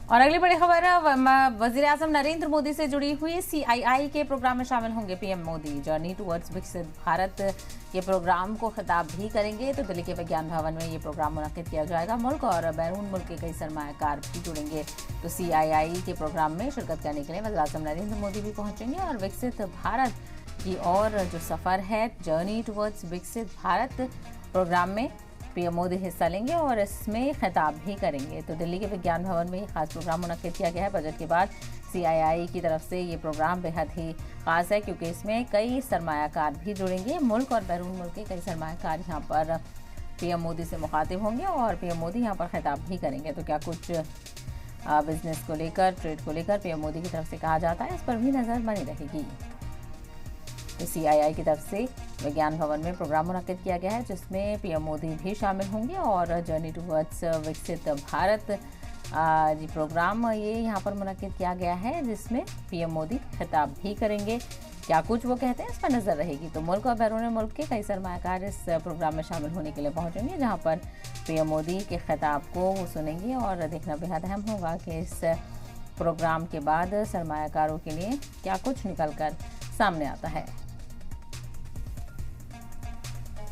और अगली बड़ी खबर वजीर आजम नरेंद्र मोदी से जुड़ी हुई। CII के प्रोग्राम में शामिल होंगे पीएम मोदी। जर्नी टुवर्ड्स विकसित भारत ये प्रोग्राम को खिताब भी करेंगे। तो दिल्ली के विज्ञान भवन में ये प्रोग्राम मुनक्किद किया जाएगा। मुल्क और बैरून मुल्क के कई सरमायाकार भी जुड़ेंगे। तो CII के प्रोग्राम में शिरकत करने के लिए वजीर आजम नरेंद्र मोदी भी पहुंचेंगे और विकसित भारत की और जो सफ़र है जर्नी टुवर्ड्स विकसित भारत प्रोग्राम में पीएम मोदी हिस्सा लेंगे और इसमें खिताब भी करेंगे। तो दिल्ली के विज्ञान भवन में ये खास प्रोग्राम मुनक्किद किया गया है। बजट के बाद CII की तरफ से ये प्रोग्राम बेहद ही खास है क्योंकि इसमें कई सरमायाकार भी जुड़ेंगे। मुल्क और बैरून मुल्क के कई सरमायाकार यहाँ पर पीएम मोदी से मुखातिब होंगे और पीएम मोदी यहाँ पर खिताब भी करेंगे। तो क्या कुछ बिजनेस को लेकर, ट्रेड को लेकर पीएम मोदी की तरफ से कहा जाता है, इस पर भी नज़र बनी रहेगी। तो CII की तरफ से विज्ञान भवन में प्रोग्राम मुनक्किद किया गया है जिसमें पीएम मोदी भी शामिल होंगे और जर्नी टुवर्ड्स विकसित भारत जी प्रोग्राम ये यहाँ पर मुनक्किद किया गया है जिसमें पीएम मोदी खिताब भी करेंगे। क्या कुछ वो कहते हैं इस पर नज़र रहेगी। तो मुल्क और बैरून मुल्क के कई सरमायाकार इस प्रोग्राम में शामिल होने के लिए पहुँचेंगे जहाँ पर पीएम मोदी के खिताब को वो सुनेंगे और देखना बेहद अहम होगा कि इस प्रोग्राम के बाद सरमायाकारों के लिए क्या कुछ निकल कर सामने आता है।